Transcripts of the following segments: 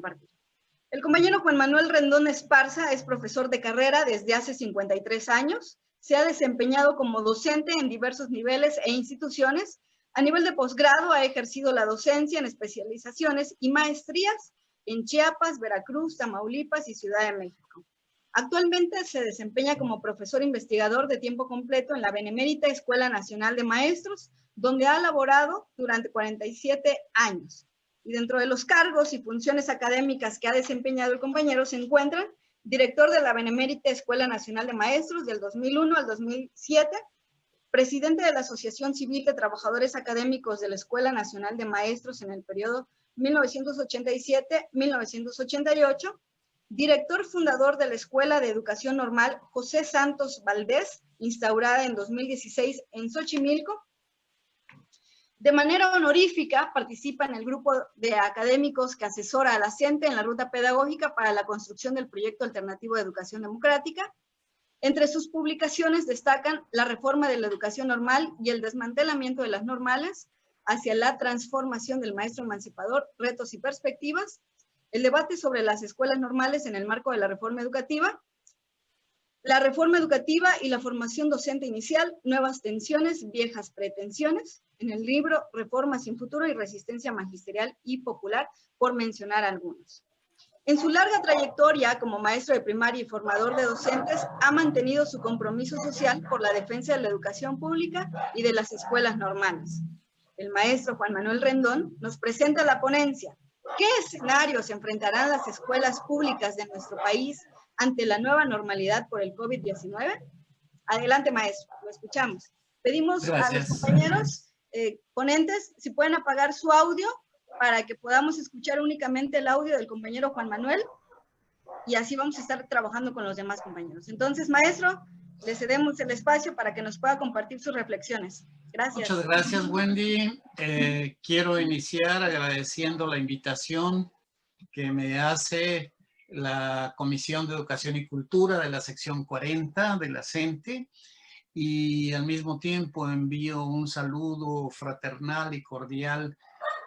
compartir. El compañero Juan Manuel Rendón Esparza es profesor de carrera desde hace 53 años. Se ha desempeñado como docente en diversos niveles e instituciones. A nivel de posgrado ha ejercido la docencia en especializaciones y maestrías en Chiapas, Veracruz, Tamaulipas y Ciudad de México. Actualmente se desempeña como profesor investigador de tiempo completo en la Benemérita Escuela Nacional de Maestros, donde ha laborado durante 47 años. Y dentro de los cargos y funciones académicas que ha desempeñado el compañero se encuentran director de la Benemérita Escuela Nacional de Maestros del 2001 al 2007, presidente de la Asociación Civil de Trabajadores Académicos de la Escuela Nacional de Maestros en el periodo 1987-1988, director fundador de la Escuela de Educación Normal José Santos Valdés, instaurada en 2016 en Xochimilco. De manera honorífica participa en el grupo de académicos que asesora a la CENTE en la ruta pedagógica para la construcción del proyecto alternativo de educación democrática. Entre sus publicaciones destacan la reforma de la educación normal y el desmantelamiento de las normales hacia la transformación del maestro emancipador, retos y perspectivas, el debate sobre las escuelas normales en el marco de la reforma educativa, la reforma educativa y la formación docente inicial, nuevas tensiones, viejas pretensiones, en el libro Reforma sin futuro y resistencia magisterial y popular, por mencionar algunos. En su larga trayectoria como maestro de primaria y formador de docentes, ha mantenido su compromiso social por la defensa de la educación pública y de las escuelas normales. El maestro Juan Manuel Rendón nos presenta la ponencia. ¿Qué escenarios enfrentarán las escuelas públicas de nuestro país ante la nueva normalidad por el COVID-19? Adelante, maestro, lo escuchamos. Pedimos a los compañeros ponentes si pueden apagar su audio para que podamos escuchar únicamente el audio del compañero Juan Manuel y así vamos a estar trabajando con los demás compañeros. Entonces, maestro, le cedemos el espacio para que nos pueda compartir sus reflexiones. Gracias. Muchas gracias, Wendy. Quiero iniciar agradeciendo la invitación que me hace la Comisión de Educación y Cultura de la sección 40 de la CENTE, y al mismo tiempo envío un saludo fraternal y cordial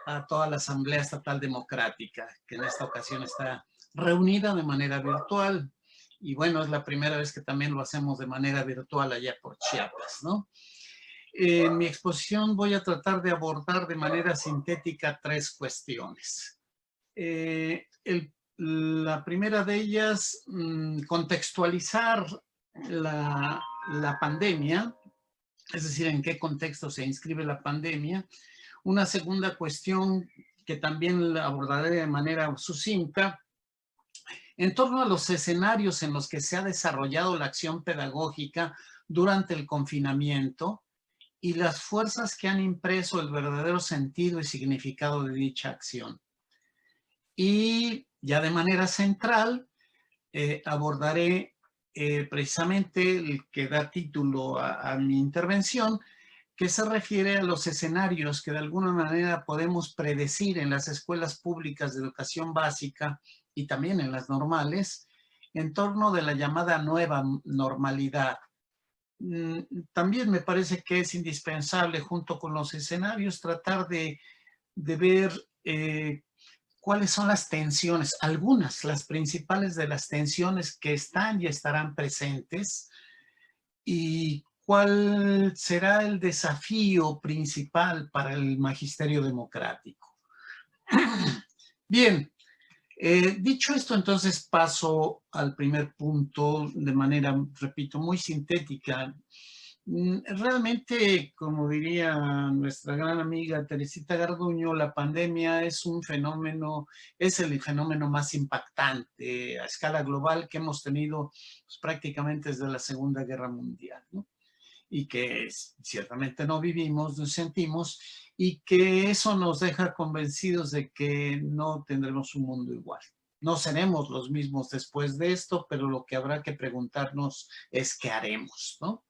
a toda la Asamblea Estatal Democrática, que en esta ocasión está reunida de manera virtual. Y bueno, es la primera vez que también lo hacemos de manera virtual allá por Chiapas, ¿no? En mi exposición voy a tratar de abordar de manera sintética 3 cuestiones. La primera de ellas, contextualizar la pandemia, es decir, en qué contexto se inscribe la pandemia. Una segunda cuestión que también la abordaré de manera sucinta, en torno a los escenarios en los que se ha desarrollado la acción pedagógica durante el confinamiento y las fuerzas que han impreso el verdadero sentido y significado de dicha acción. Y ya de manera central abordaré precisamente el que da título a mi intervención, que se refiere a los escenarios que de alguna manera podemos predecir en las escuelas públicas de educación básica y también en las normales, en torno de la llamada nueva normalidad. También me parece que es indispensable, junto con los escenarios, tratar de ver cuáles son las tensiones, algunas, las principales de las tensiones que están y estarán presentes, y cuál será el desafío principal para el magisterio democrático. Bien, dicho esto, entonces paso al primer punto de manera, repito, muy sintética. Realmente, como diría nuestra gran amiga Teresita Garduño, la pandemia es un fenómeno, es el fenómeno más impactante a escala global que hemos tenido pues, prácticamente desde la Segunda Guerra Mundial, ¿no? Y que ciertamente no vivimos, no sentimos, y que eso nos deja convencidos de que no tendremos un mundo igual. No seremos los mismos después de esto, pero lo que habrá que preguntarnos es qué haremos, ¿no?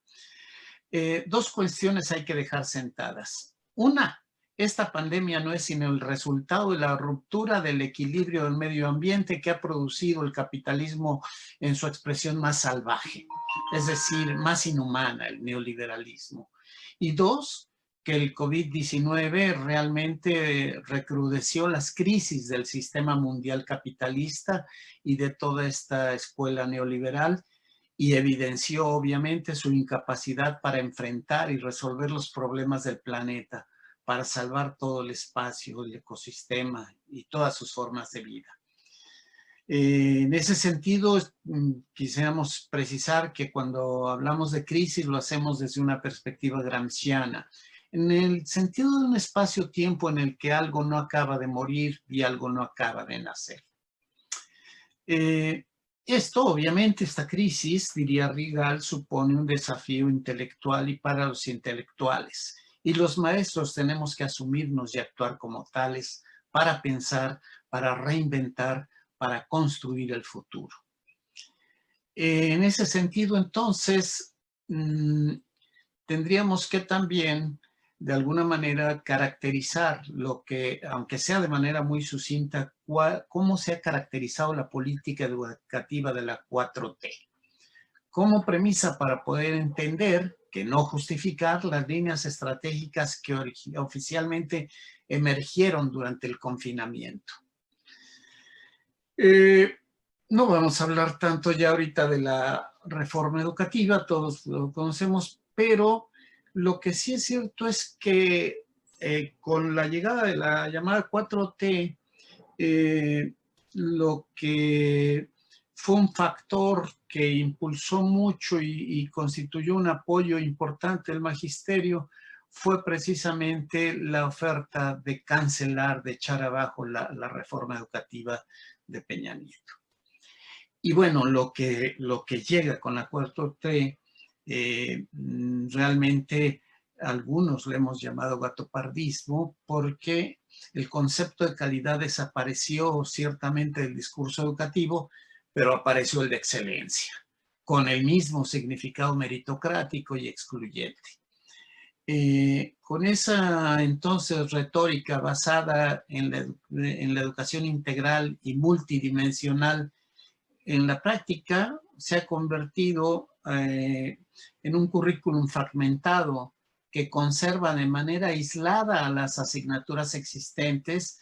2 cuestiones hay que dejar sentadas. Una, esta pandemia no es sino el resultado de la ruptura del equilibrio del medio ambiente que ha producido el capitalismo en su expresión más salvaje, es decir, más inhumana, el neoliberalismo. Y 2, que el COVID-19 realmente recrudeció las crisis del sistema mundial capitalista y de toda esta escuela neoliberal, y evidenció obviamente su incapacidad para enfrentar y resolver los problemas del planeta, para salvar todo el espacio, el ecosistema y todas sus formas de vida. En ese sentido, quisiéramos precisar que cuando hablamos de crisis lo hacemos desde una perspectiva gramsciana, en el sentido de un espacio-tiempo en el que algo no acaba de morir y algo no acaba de nacer. Esto, obviamente, esta crisis, diría Rigal, supone un desafío intelectual y para los intelectuales. Y los maestros tenemos que asumirnos y actuar como tales para pensar, para reinventar, para construir el futuro. En ese sentido, entonces, tendríamos que también, de alguna manera, caracterizar lo que, aunque sea de manera muy sucinta, cómo se ha caracterizado la política educativa de la 4T. Como premisa para poder entender, que no justificar, las líneas estratégicas que oficialmente emergieron durante el confinamiento. No vamos a hablar tanto ya ahorita de la reforma educativa, todos lo conocemos, pero lo que sí es cierto es que con la llegada de la llamada 4T, lo que fue un factor que impulsó mucho y constituyó un apoyo importante del magisterio fue precisamente la oferta de cancelar, de echar abajo la reforma educativa de Peña Nieto. Y bueno, lo que llega con la 4T, realmente algunos le hemos llamado gatopardismo, porque el concepto de calidad desapareció ciertamente del discurso educativo, pero apareció el de excelencia, con el mismo significado meritocrático y excluyente. Con esa entonces retórica basada en la educación integral y multidimensional, en la práctica se ha convertido en un currículum fragmentado que conserva de manera aislada a las asignaturas existentes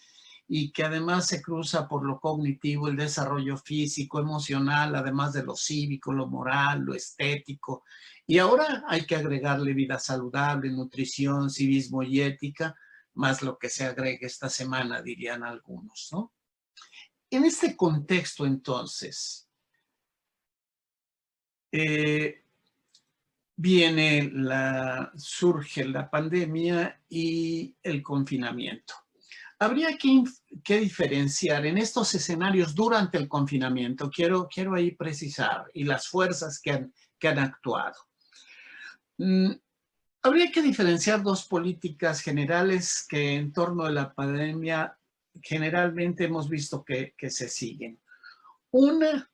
y que además se cruza por lo cognitivo, el desarrollo físico, emocional, además de lo cívico, lo moral, lo estético. Y ahora hay que agregarle vida saludable, nutrición, civismo y ética, más lo que se agregue esta semana, dirían algunos, ¿no? En este contexto, entonces, surge la pandemia y el confinamiento. Habría que diferenciar en estos escenarios durante el confinamiento, quiero ahí precisar, y las fuerzas que han actuado. Habría que diferenciar dos políticas generales que en torno a la pandemia generalmente hemos visto que se siguen. Una,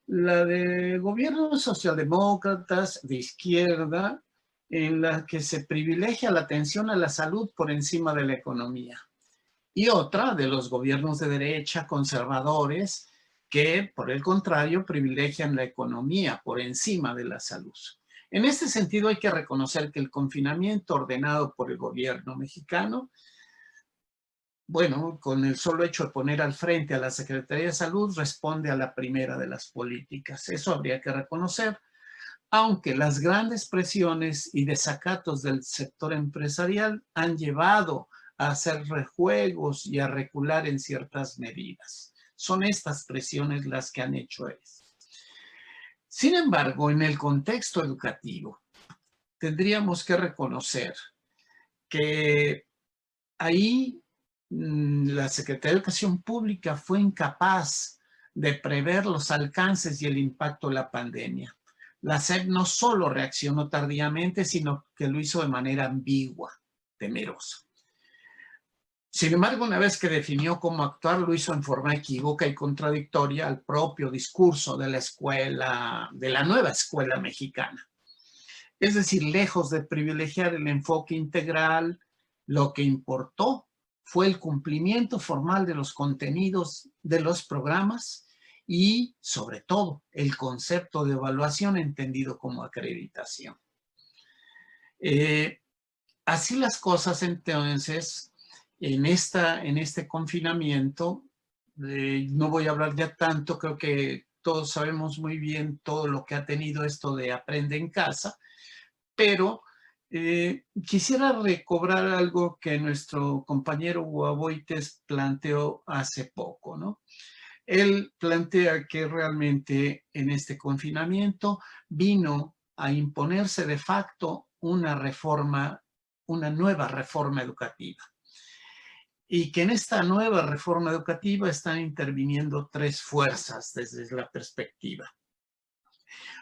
la de gobiernos socialdemócratas de izquierda, en la que se privilegia la atención a la salud por encima de la economía. Y otra de los gobiernos de derecha conservadores que, por el contrario, privilegian la economía por encima de la salud. En este sentido, hay que reconocer que el confinamiento ordenado por el gobierno mexicano, bueno, con el solo hecho de poner al frente a la Secretaría de Salud, responde a la primera de las políticas. Eso habría que reconocer, aunque las grandes presiones y desacatos del sector empresarial han llevado a hacer rejuegos y a recular en ciertas medidas. Son estas presiones las que han hecho eso. Sin embargo, en el contexto educativo, tendríamos que reconocer que ahí la Secretaría de Educación Pública fue incapaz de prever los alcances y el impacto de la pandemia. La SEP no solo reaccionó tardíamente, sino que lo hizo de manera ambigua, temerosa. Sin embargo, una vez que definió cómo actuar, lo hizo en forma equívoca y contradictoria al propio discurso de la escuela, de la nueva escuela mexicana. Es decir, lejos de privilegiar el enfoque integral, lo que importó fue el cumplimiento formal de los contenidos de los programas y, sobre todo, el concepto de evaluación entendido como acreditación. Así las cosas, entonces, en este confinamiento, no voy a hablar ya tanto, creo que todos sabemos muy bien todo lo que ha tenido esto de Aprende en Casa, pero quisiera recobrar algo que nuestro compañero Guaboites planteó hace poco, ¿no? Él plantea que realmente en este confinamiento vino a imponerse de facto una nueva reforma educativa. Y que en esta nueva reforma educativa están interviniendo tres fuerzas desde la perspectiva.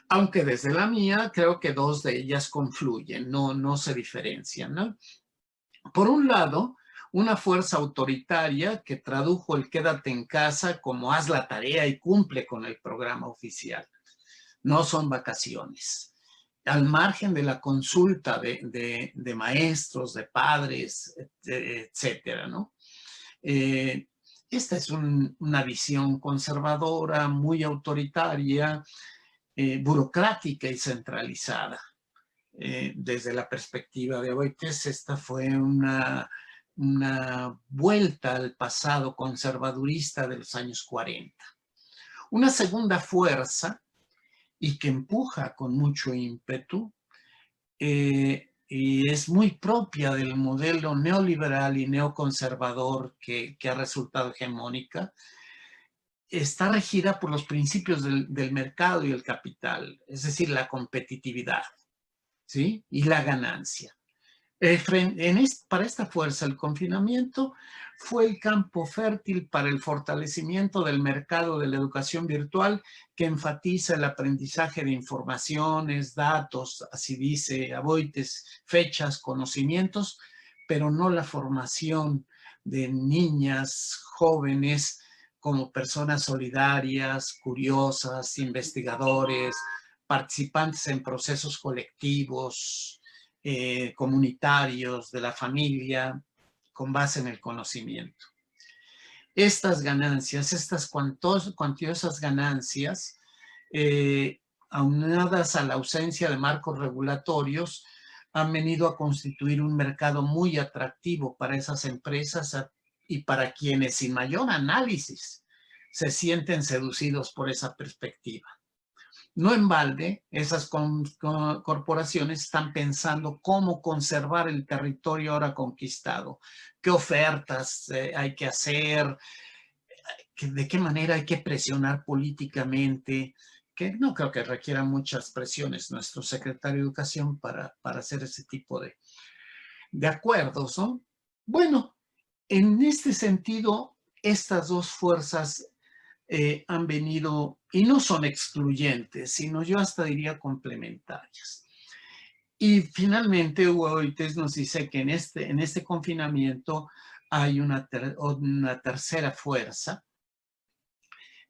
Aunque desde la mía creo que dos de ellas confluyen, no se diferencian, ¿no? Por un lado, una fuerza autoritaria que tradujo el quédate en casa como haz la tarea y cumple con el programa oficial. No son vacaciones. Al margen de la consulta de maestros, de padres, etcétera, ¿no? Esta es una visión conservadora, muy autoritaria, burocrática y centralizada. Desde la perspectiva de Boites, esta fue una vuelta al pasado conservadurista de los años 40. Una segunda fuerza, y que empuja con mucho ímpetu, y es muy propia del modelo neoliberal y neoconservador que ha resultado hegemónica, está regida por los principios del mercado y el capital, es decir, la competitividad, ¿sí? Y la ganancia. Para esta fuerza, el confinamiento fue el campo fértil para el fortalecimiento del mercado de la educación virtual que enfatiza el aprendizaje de informaciones, datos, así dice Aboites, fechas, conocimientos, pero no la formación de niñas, jóvenes, como personas solidarias, curiosas, investigadores, participantes en procesos colectivos, comunitarios, de la familia, con base en el conocimiento. Estas ganancias, estas cuantiosas ganancias, aunadas a la ausencia de marcos regulatorios, han venido a constituir un mercado muy atractivo para esas empresas y para quienes sin mayor análisis se sienten seducidos por esa perspectiva. No en balde, esas corporaciones están pensando cómo conservar el territorio ahora conquistado, qué ofertas hay que hacer, de qué manera hay que presionar políticamente, que no creo que requieran muchas presiones nuestro secretario de Educación para hacer ese tipo de acuerdos, ¿no? Bueno, en este sentido, estas dos fuerzas han venido, y no son excluyentes, sino yo hasta diría complementarias. Y finalmente, Hugo Boites nos dice que en este confinamiento hay una tercera fuerza,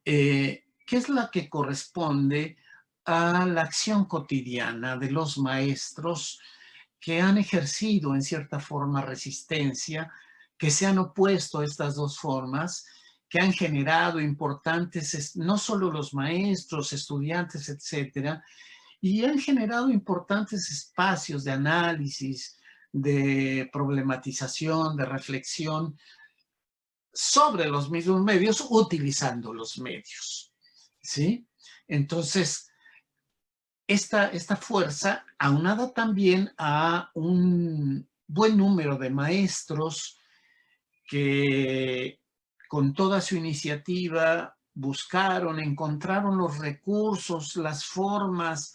que es la que corresponde a la acción cotidiana de los maestros que han ejercido en cierta forma resistencia, que se han opuesto a estas dos formas, que han generado importantes, no solo los maestros, estudiantes, etcétera, y han generado importantes espacios de análisis, de problematización, de reflexión sobre los mismos medios, utilizando los medios, ¿sí? Entonces, esta fuerza, aunada también a un buen número de maestros que con toda su iniciativa buscaron, encontraron los recursos, las formas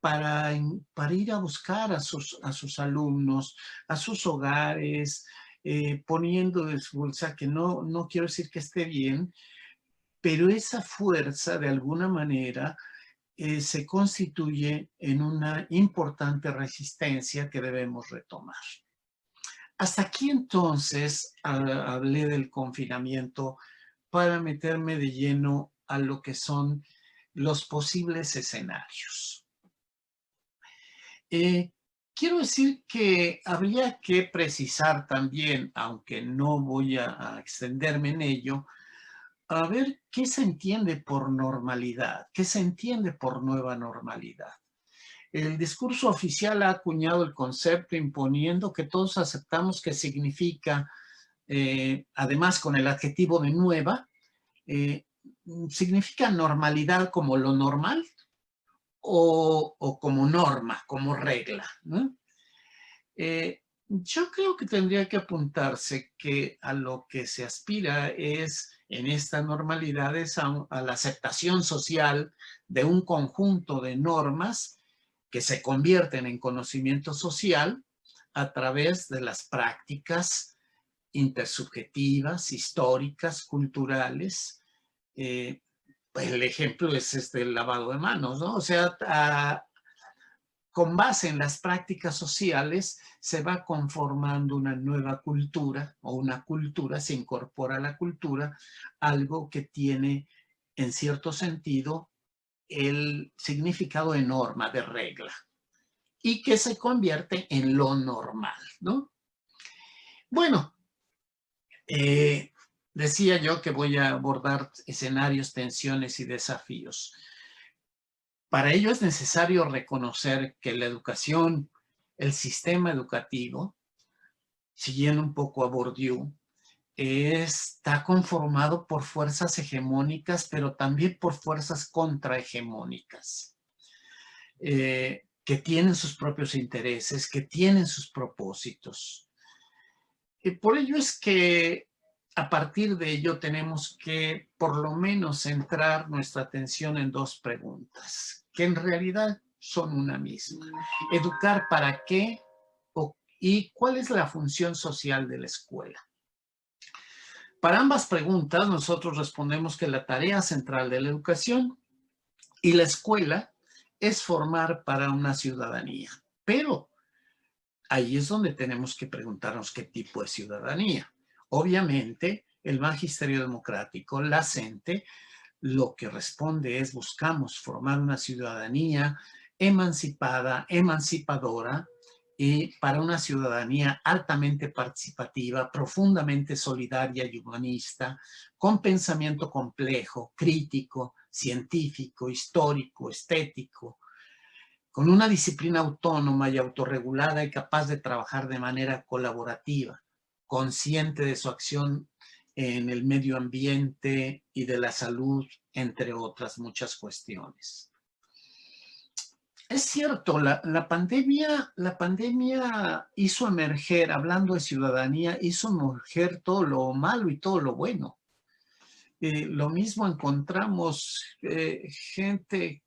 para ir a buscar a sus alumnos, a sus hogares, poniendo de su bolsa, que no quiero decir que esté bien, pero esa fuerza de alguna manera se constituye en una importante resistencia que debemos retomar. Hasta aquí entonces hablé del confinamiento para meterme de lleno a lo que son los posibles escenarios. Quiero decir que habría que precisar también, aunque no voy a extenderme en ello, a ver qué se entiende por normalidad, qué se entiende por nueva normalidad. El discurso oficial ha acuñado el concepto imponiendo que todos aceptamos que significa, además con el adjetivo de nueva, significa normalidad como lo normal o como norma, como regla, ¿no? Yo creo que tendría que apuntarse que a lo que se aspira es, en esta normalidad, es a la aceptación social de un conjunto de normas que se convierten en conocimiento social a través de las prácticas intersubjetivas, históricas, culturales. El ejemplo es el lavado de manos, ¿no? O sea, con base en las prácticas sociales se va conformando una nueva cultura o una cultura, se incorpora a la cultura algo que tiene en cierto sentido el significado de norma, de regla, y que se convierte en lo normal, ¿no? Bueno, decía yo que voy a abordar escenarios, tensiones y desafíos. Para ello es necesario reconocer que la educación, el sistema educativo, siguiendo un poco a Bourdieu, está conformado por fuerzas hegemónicas, pero también por fuerzas contrahegemónicas, que tienen sus propios intereses, que tienen sus propósitos. Y por ello es que a partir de ello tenemos que por lo menos centrar nuestra atención en dos preguntas, que en realidad son una misma. ¿Educar para qué? ¿Y cuál es la función social de la escuela? Para ambas preguntas nosotros respondemos que la tarea central de la educación y la escuela es formar para una ciudadanía. Pero ahí es donde tenemos que preguntarnos qué tipo de ciudadanía. Obviamente, el magisterio democrático, la CENTE, lo que responde es buscamos formar una ciudadanía emancipada, emancipadora, y para una ciudadanía altamente participativa, profundamente solidaria y humanista, con pensamiento complejo, crítico, científico, histórico, estético, con una disciplina autónoma y autorregulada y capaz de trabajar de manera colaborativa, consciente de su acción en el medio ambiente y de la salud, entre otras muchas cuestiones. Es cierto, la pandemia hizo emerger, hablando de ciudadanía, hizo emerger todo lo malo y todo lo bueno. Lo mismo encontramos gente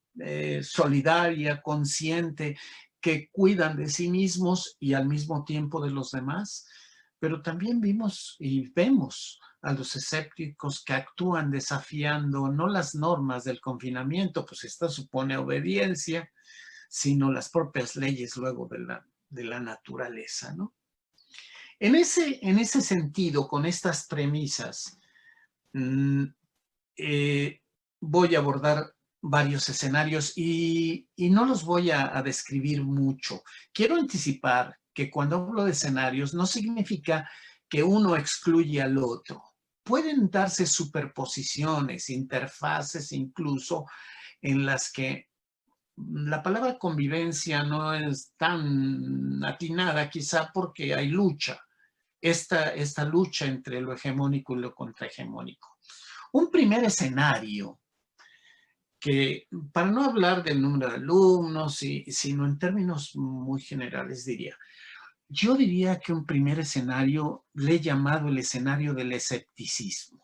solidaria, consciente, que cuidan de sí mismos y al mismo tiempo de los demás, pero también vimos y vemos a los escépticos que actúan desafiando no las normas del confinamiento, pues esto supone obediencia, sino las propias leyes luego de la naturaleza, ¿no? En ese sentido, con estas premisas, voy a abordar varios escenarios y no los voy a describir mucho. Quiero anticipar que cuando hablo de escenarios no significa que uno excluye al otro. Pueden darse superposiciones, interfaces incluso, en las que la palabra convivencia no es tan atinada, quizá porque hay lucha, esta lucha entre lo hegemónico y lo contrahegemónico. Un primer escenario que, para no hablar del número de alumnos, sino en términos muy generales, yo diría que un primer escenario le he llamado el escenario del escepticismo.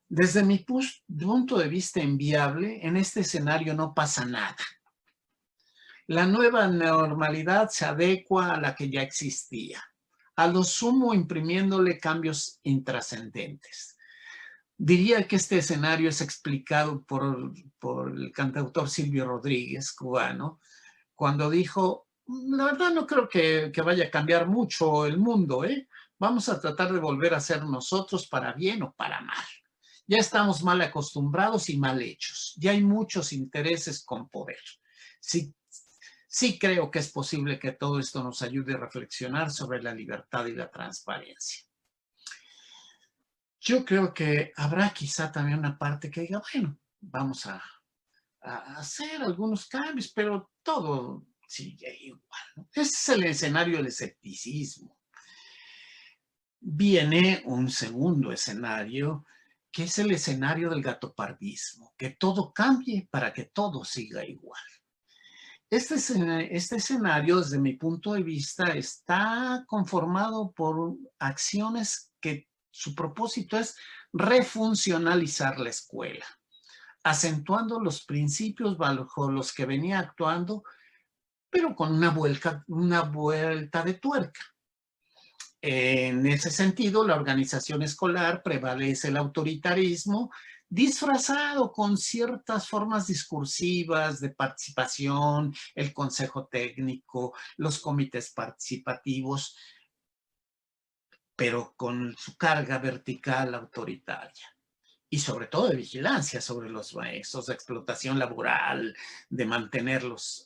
Desde mi punto de vista inviable, en este escenario no pasa nada. La nueva normalidad se adecua a la que ya existía, a lo sumo imprimiéndole cambios intrascendentes. Diría que este escenario es explicado por el cantautor Silvio Rodríguez, cubano, cuando dijo, la verdad no creo que vaya a cambiar mucho el mundo, ¿eh? Vamos a tratar de volver a ser nosotros para bien o para mal. Ya estamos mal acostumbrados y mal hechos. Ya hay muchos intereses con poder. Sí creo que es posible que todo esto nos ayude a reflexionar sobre la libertad y la transparencia. Yo creo que habrá quizá también una parte que diga, bueno, vamos a a hacer algunos cambios, pero todo sigue igual, ¿no? Ese es el escenario del escepticismo. Viene un segundo escenario, que es el escenario del gatopardismo, que todo cambie para que todo siga igual. Este escenario, desde mi punto de vista, está conformado por acciones que su propósito es refuncionalizar la escuela, acentuando los principios bajo los que venía actuando, pero con una vuelta de tuerca. En ese sentido, la organización escolar prevalece el autoritarismo disfrazado con ciertas formas discursivas de participación, el consejo técnico, los comités participativos, pero con su carga vertical autoritaria. Y sobre todo de vigilancia sobre los maestros, de explotación laboral, de mantenerlos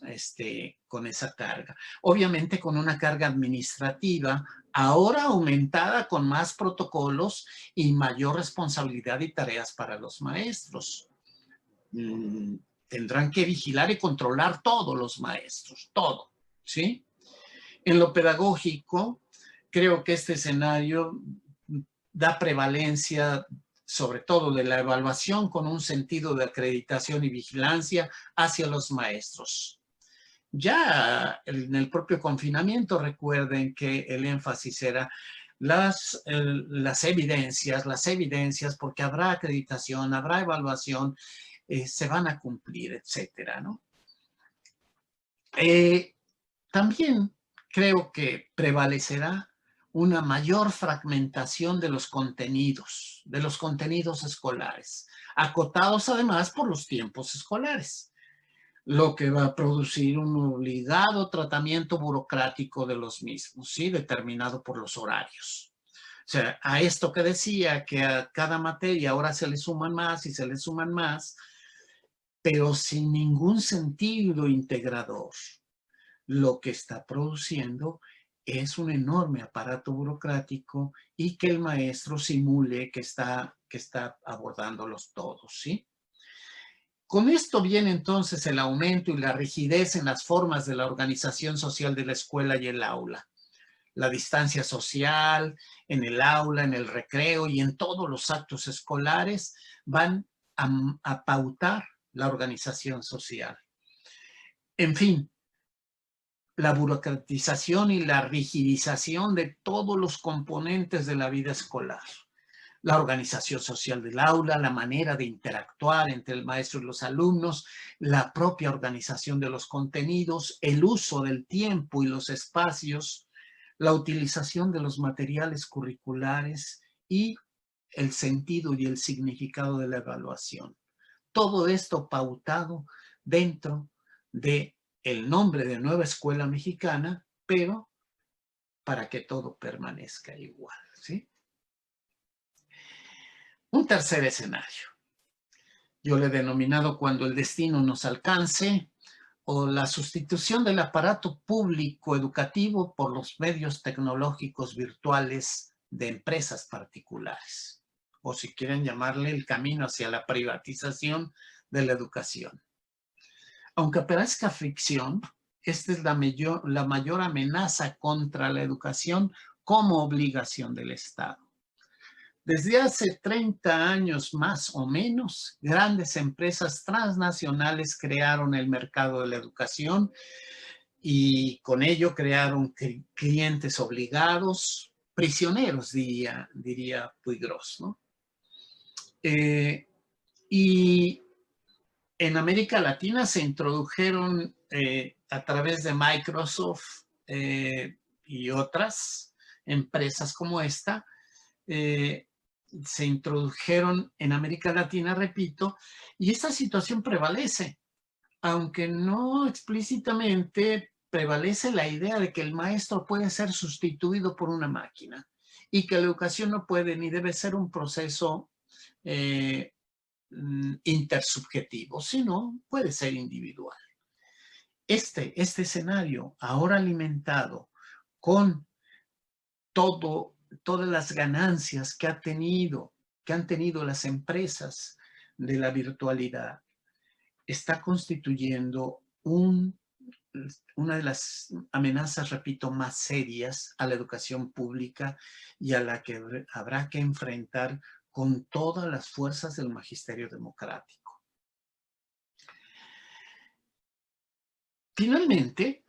con esa carga. Obviamente con una carga administrativa, ahora aumentada con más protocolos y mayor responsabilidad y tareas para los maestros. Tendrán que vigilar y controlar todos los maestros, todo, ¿sí? En lo pedagógico, creo que este escenario da prevalencia sobre todo de la evaluación con un sentido de acreditación y vigilancia hacia los maestros. Ya en el propio confinamiento, recuerden que el énfasis era las evidencias, porque habrá acreditación, habrá evaluación, se van a cumplir, etcétera, ¿no? También creo que prevalecerá una mayor fragmentación de los contenidos escolares, acotados además por los tiempos escolares, lo que va a producir un obligado tratamiento burocrático de los mismos, ¿sí? Determinado por los horarios. O sea, a esto que decía, que a cada materia ahora se le suman más y se le suman más, pero sin ningún sentido integrador. Lo que está produciendo es un enorme aparato burocrático y que el maestro simule que está abordándolos todos, ¿sí? Con esto viene entonces el aumento y la rigidez en las formas de la organización social de la escuela y el aula. La distancia social en el aula, en el recreo y en todos los actos escolares van a pautar la organización social. En fin, la burocratización y la rigidización de todos los componentes de la vida escolar. La organización social del aula, la manera de interactuar entre el maestro y los alumnos, la propia organización de los contenidos, el uso del tiempo y los espacios, la utilización de los materiales curriculares y el sentido y el significado de la evaluación. Todo esto pautado dentro de el nombre de Nueva Escuela Mexicana, pero para que todo permanezca igual, ¿sí? Un tercer escenario. Yo le he denominado cuando el destino nos alcance o la sustitución del aparato público educativo por los medios tecnológicos virtuales de empresas particulares. O si quieren llamarle el camino hacia la privatización de la educación. Aunque parezca ficción, esta es la mayor amenaza contra la educación como obligación del Estado. Desde hace 30 años más o menos, grandes empresas transnacionales crearon el mercado de la educación y con ello crearon clientes obligados, prisioneros, diría Puigros, ¿no? Y en América Latina se introdujeron a través de Microsoft y otras empresas como esta, se introdujeron en América Latina, repito, y esta situación prevalece, aunque no explícitamente prevalece la idea de que el maestro puede ser sustituido por una máquina y que la educación no puede ni debe ser un proceso intersubjetivo, sino puede ser individual. Este escenario, ahora alimentado con todas las ganancias que han tenido las empresas de la virtualidad, está constituyendo una de las amenazas, repito, más serias a la educación pública y a la que habrá que enfrentar con todas las fuerzas del magisterio democrático. Finalmente,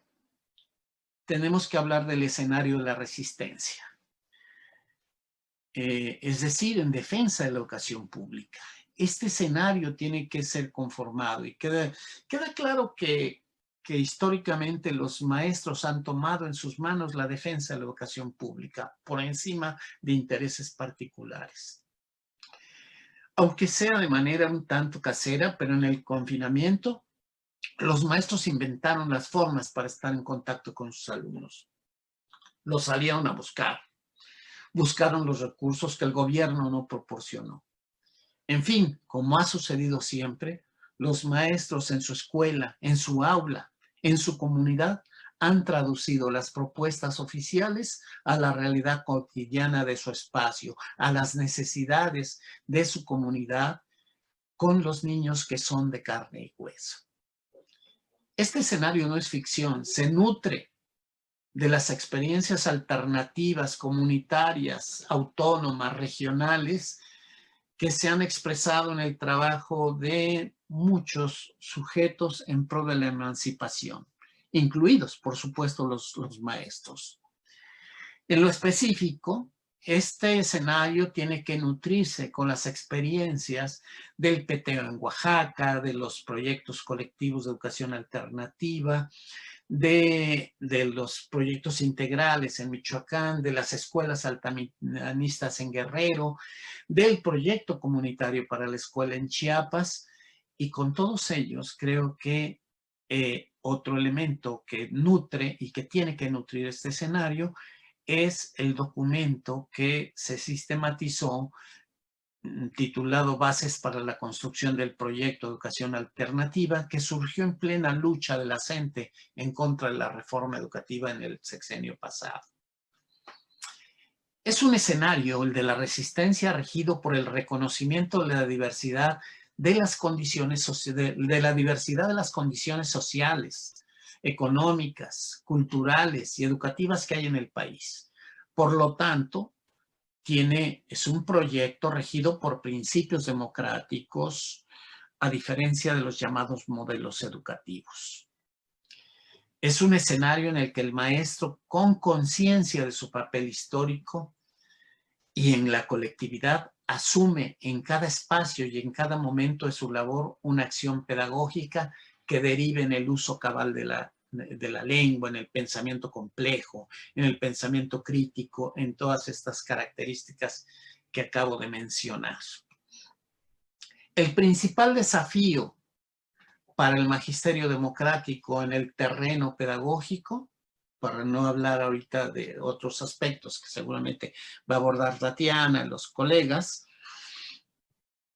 tenemos que hablar del escenario de la resistencia, es decir, en defensa de la educación pública. Este escenario tiene que ser conformado y queda claro que históricamente los maestros han tomado en sus manos la defensa de la educación pública por encima de intereses particulares. Aunque sea de manera un tanto casera, pero en el confinamiento, los maestros inventaron las formas para estar en contacto con sus alumnos. Los salieron a buscar. Buscaron los recursos que el gobierno no proporcionó. En fin, como ha sucedido siempre, los maestros en su escuela, en su aula, en su comunidad, han traducido las propuestas oficiales a la realidad cotidiana de su espacio, a las necesidades de su comunidad, con los niños que son de carne y hueso. Este escenario no es ficción, se nutre de las experiencias alternativas, comunitarias, autónomas, regionales, que se han expresado en el trabajo de muchos sujetos en pro de la emancipación, incluidos, por supuesto, los maestros. En lo específico, este escenario tiene que nutrirse con las experiencias del peteo en Oaxaca, de los proyectos colectivos de educación alternativa, de los proyectos integrales en Michoacán, de las escuelas altamanistas en Guerrero, del proyecto comunitario para la escuela en Chiapas, y con todos ellos creo que otro elemento que nutre y que tiene que nutrir este escenario es el documento que se sistematizó titulado Bases para la construcción del proyecto Educación Alternativa, que surgió en plena lucha de la CENTE en contra de la reforma educativa en el sexenio pasado. Es un escenario, el de la resistencia, regido por el reconocimiento de la diversidad de las condiciones, de la diversidad de las condiciones sociales, económicas, culturales y educativas que hay en el país. Por lo tanto, es un proyecto regido por principios democráticos, a diferencia de los llamados modelos educativos. Es un escenario en el que el maestro, con conciencia de su papel histórico y en la colectividad, asume en cada espacio y en cada momento de su labor una acción pedagógica que derive en el uso cabal de la lengua, en el pensamiento complejo, en el pensamiento crítico, en todas estas características que acabo de mencionar. El principal desafío para el magisterio democrático en el terreno pedagógico, para no hablar ahorita de otros aspectos que seguramente va a abordar Tatiana y los colegas,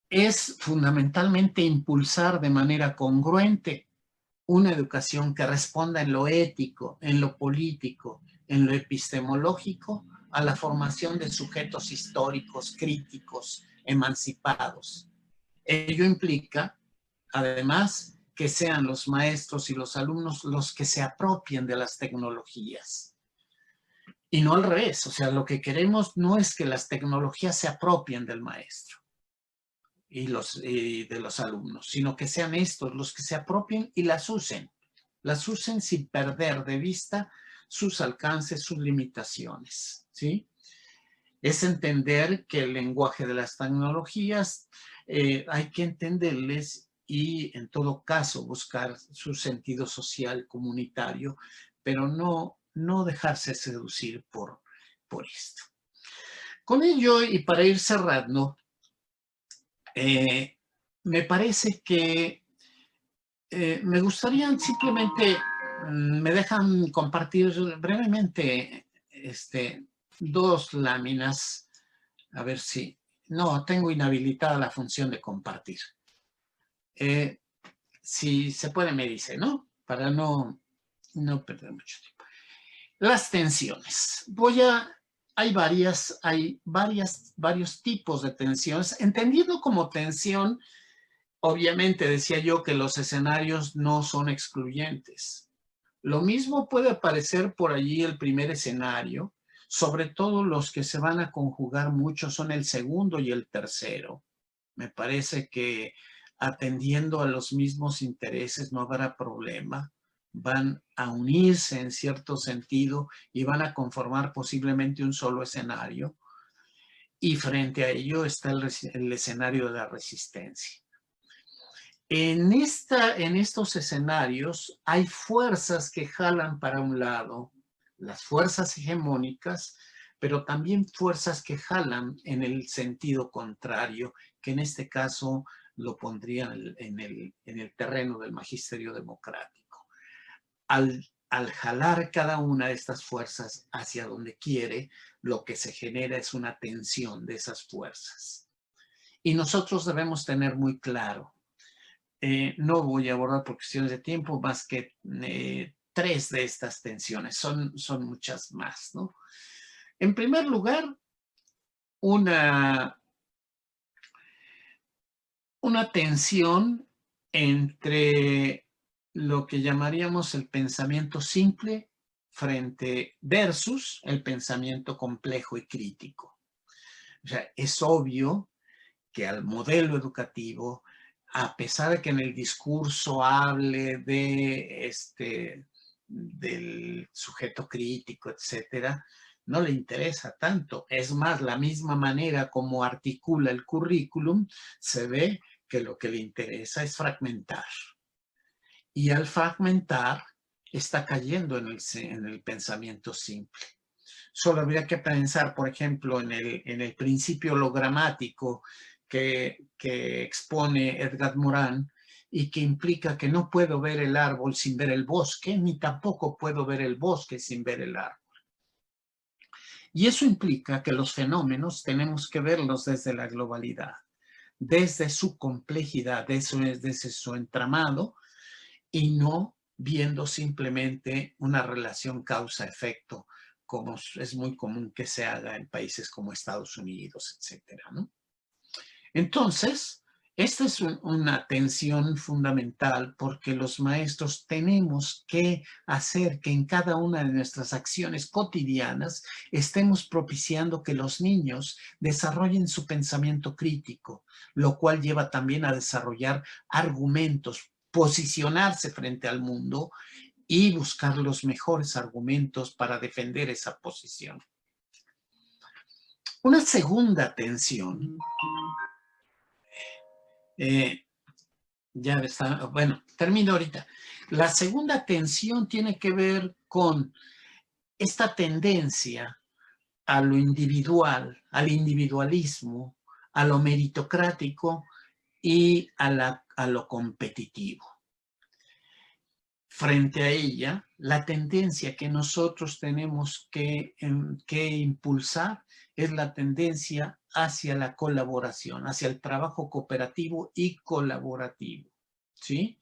es fundamentalmente impulsar de manera congruente una educación que responda en lo ético, en lo político, en lo epistemológico, a la formación de sujetos históricos, críticos, emancipados. Ello implica, además, que sean los maestros y los alumnos los que se apropien de las tecnologías. Y no al revés, o sea, lo que queremos no es que las tecnologías se apropien del maestro y de los alumnos, sino que sean estos los que se apropien y las usen sin perder de vista sus alcances, sus limitaciones, ¿sí? Es entender que el lenguaje de las tecnologías hay que entenderles y en todo caso buscar su sentido social comunitario, pero no dejarse seducir por esto. Con ello, y para ir cerrando, me parece que me gustaría simplemente, me dejan compartir brevemente dos láminas, a ver si, no, tengo inhabilitada la función de compartir. Si se puede me dice, ¿no? Para no perder mucho tiempo. Las tensiones. Hay varios tipos de tensiones, entendiendo como tensión obviamente decía yo que los escenarios no son excluyentes. Lo mismo puede aparecer por allí el primer escenario, sobre todo los que se van a conjugar mucho son el segundo y el tercero. Me parece que atendiendo a los mismos intereses no habrá problema. Van a unirse en cierto sentido y van a conformar posiblemente un solo escenario. Y frente a ello está el escenario de la resistencia. En estos escenarios hay fuerzas que jalan para un lado, las fuerzas hegemónicas, pero también fuerzas que jalan en el sentido contrario, que en este caso lo pondrían en el terreno del magisterio democrático. Al jalar cada una de estas fuerzas hacia donde quiere, lo que se genera es una tensión de esas fuerzas. Y nosotros debemos tener muy claro, no voy a abordar por cuestiones de tiempo más que 3 de estas tensiones, son muchas más, ¿no? En primer lugar, una tensión entre lo que llamaríamos el pensamiento simple versus el pensamiento complejo y crítico. O sea, es obvio que al modelo educativo, a pesar de que en el discurso hable del sujeto crítico, etcétera, no le interesa tanto. Es más, la misma manera como articula el currículum, se ve que lo que le interesa es fragmentar. Y al fragmentar, está cayendo en el pensamiento simple. Solo habría que pensar, por ejemplo, en el principio logramático que expone Edgar Morin y que implica que no puedo ver el árbol sin ver el bosque, ni tampoco puedo ver el bosque sin ver el árbol. Y eso implica que los fenómenos tenemos que verlos desde la globalidad, desde su complejidad, desde su entramado, y no viendo simplemente una relación causa-efecto, como es muy común que se haga en países como Estados Unidos, etcétera, ¿no? Entonces, esta es una tensión fundamental porque los maestros tenemos que hacer que en cada una de nuestras acciones cotidianas estemos propiciando que los niños desarrollen su pensamiento crítico, lo cual lleva también a desarrollar argumentos, posicionarse frente al mundo y buscar los mejores argumentos para defender esa posición. Una segunda tensión, ya está, bueno, termino ahorita. La segunda tensión tiene que ver con esta tendencia a lo individual, al individualismo, a lo meritocrático y a lo competitivo. Frente a ella, la tendencia que nosotros tenemos que impulsar es la tendencia hacia la colaboración, hacia el trabajo cooperativo y colaborativo, ¿sí?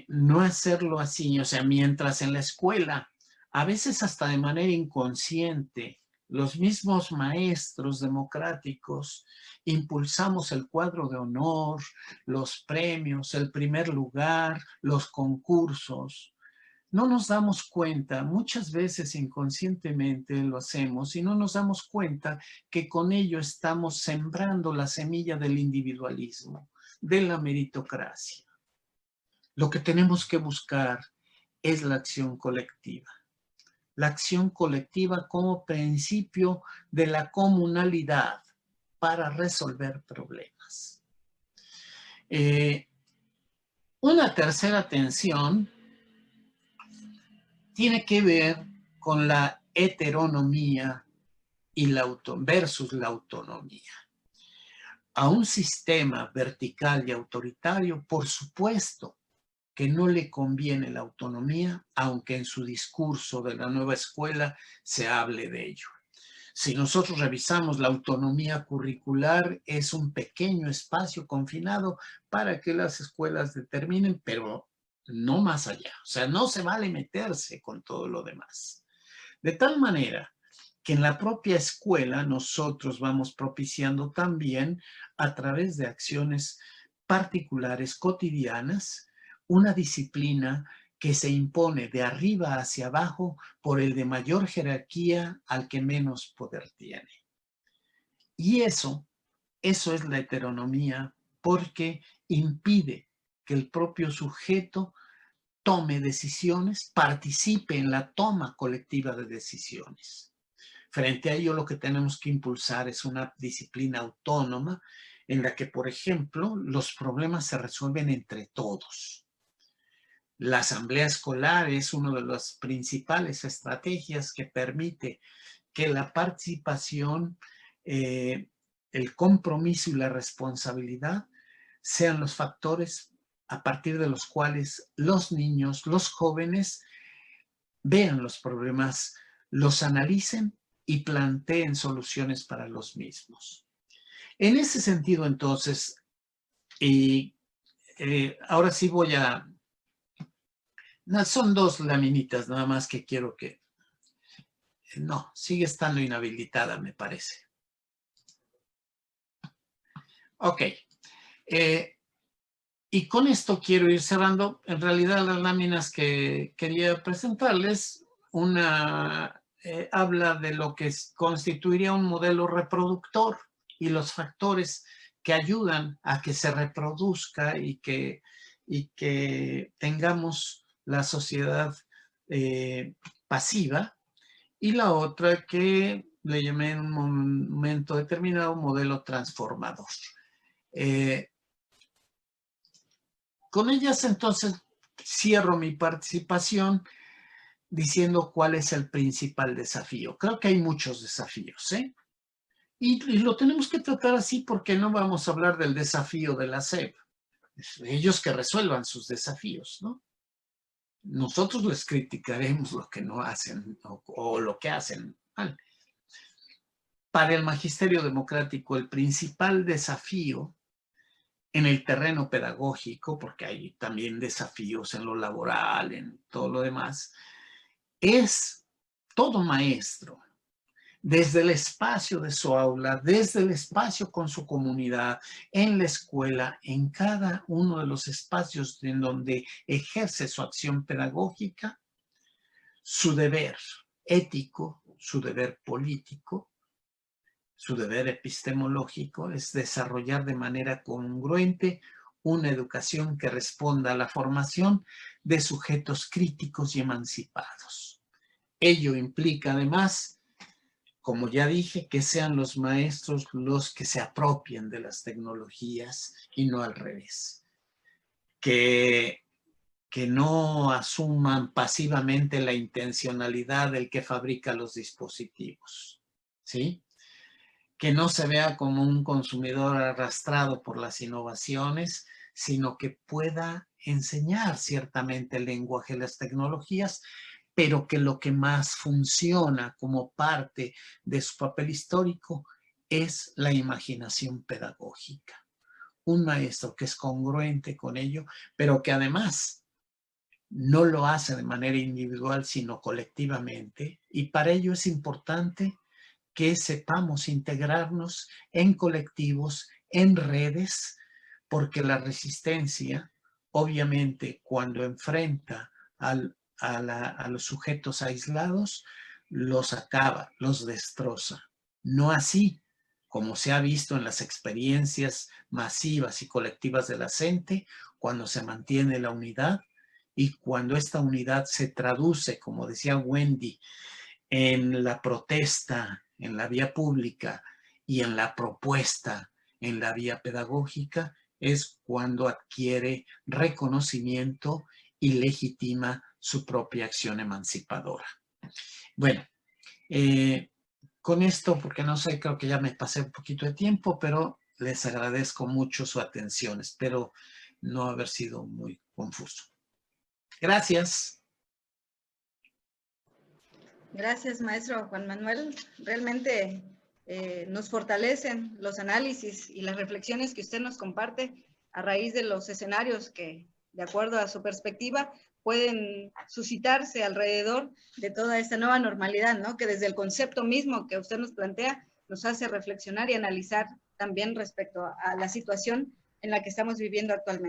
No hacerlo así, o sea, mientras en la escuela, a veces hasta de manera inconsciente, los mismos maestros democráticos impulsamos el cuadro de honor, los premios, el primer lugar, los concursos. No nos damos cuenta, muchas veces inconscientemente lo hacemos y no nos damos cuenta que con ello estamos sembrando la semilla del individualismo, de la meritocracia. Lo que tenemos que buscar es la acción colectiva. La acción colectiva como principio de la comunalidad para resolver problemas. Una tercera tensión tiene que ver con la heteronomía y versus la autonomía. A un sistema vertical y autoritario, por supuesto, que no le conviene la autonomía, aunque en su discurso de la nueva escuela se hable de ello. Si nosotros revisamos la autonomía curricular, es un pequeño espacio confinado para que las escuelas determinen, pero no más allá. O sea, no se vale meterse con todo lo demás. De tal manera que en la propia escuela nosotros vamos propiciando también a través de acciones particulares, cotidianas, una disciplina que se impone de arriba hacia abajo por el de mayor jerarquía al que menos poder tiene. Y eso es la heteronomía, porque impide que el propio sujeto tome decisiones, participe en la toma colectiva de decisiones. Frente a ello, lo que tenemos que impulsar es una disciplina autónoma en la que, por ejemplo, los problemas se resuelven entre todos. La asamblea escolar es una de las principales estrategias que permite que la participación, el compromiso y la responsabilidad sean los factores a partir de los cuales los niños, los jóvenes, vean los problemas, los analicen y planteen soluciones para los mismos. En ese sentido, entonces, ahora sí voy a... No, son 2 laminitas nada más que quiero que... No, sigue estando inhabilitada, me parece. Ok. Y con esto quiero ir cerrando. En realidad, las láminas que quería presentarles, una habla de lo que constituiría un modelo reproductor y los factores que ayudan a que se reproduzca y que tengamos la sociedad pasiva. Y la otra que le llamé en un momento determinado modelo transformador. Con ellas entonces cierro mi participación diciendo cuál es el principal desafío. Creo que hay muchos desafíos, ¿eh? Y lo tenemos que tratar así porque no vamos a hablar del desafío de la SEP. Ellos que resuelvan sus desafíos, ¿no? Nosotros les criticaremos lo que no hacen o lo que hacen mal. Para el magisterio democrático, el principal desafío en el terreno pedagógico, porque hay también desafíos en lo laboral, en todo lo demás, es todo maestro, desde el espacio de su aula, desde el espacio con su comunidad, en la escuela, en cada uno de los espacios en donde ejerce su acción pedagógica, su deber ético, su deber político, su deber epistemológico es desarrollar de manera congruente una educación que responda a la formación de sujetos críticos y emancipados. Ello implica además, como ya dije, que sean los maestros los que se apropien de las tecnologías y no al revés. Que no asuman pasivamente la intencionalidad del que fabrica los dispositivos, ¿sí? Que no se vea como un consumidor arrastrado por las innovaciones, sino que pueda enseñar ciertamente el lenguaje de las tecnologías, pero que lo que más funciona como parte de su papel histórico es la imaginación pedagógica. Un maestro que es congruente con ello, pero que además no lo hace de manera individual, sino colectivamente, y para ello es importante que sepamos integrarnos en colectivos, en redes, porque la resistencia, obviamente, cuando enfrenta a los sujetos aislados, los acaba, los destroza. No así, como se ha visto en las experiencias masivas y colectivas de la gente, cuando se mantiene la unidad y cuando esta unidad se traduce, como decía Wendy, en la protesta, en la vía pública y en la propuesta, en la vía pedagógica, es cuando adquiere reconocimiento y legitima su propia acción emancipadora. Bueno, con esto, porque no sé, creo que ya me pasé un poquito de tiempo, pero les agradezco mucho su atención. Espero no haber sido muy confuso. Gracias. Gracias, maestro Juan Manuel. Realmente nos fortalecen los análisis y las reflexiones que usted nos comparte a raíz de los escenarios que, de acuerdo a su perspectiva, pueden suscitarse alrededor de toda esta nueva normalidad, ¿no? Que desde el concepto mismo que usted nos plantea, nos hace reflexionar y analizar también respecto a la situación en la que estamos viviendo actualmente.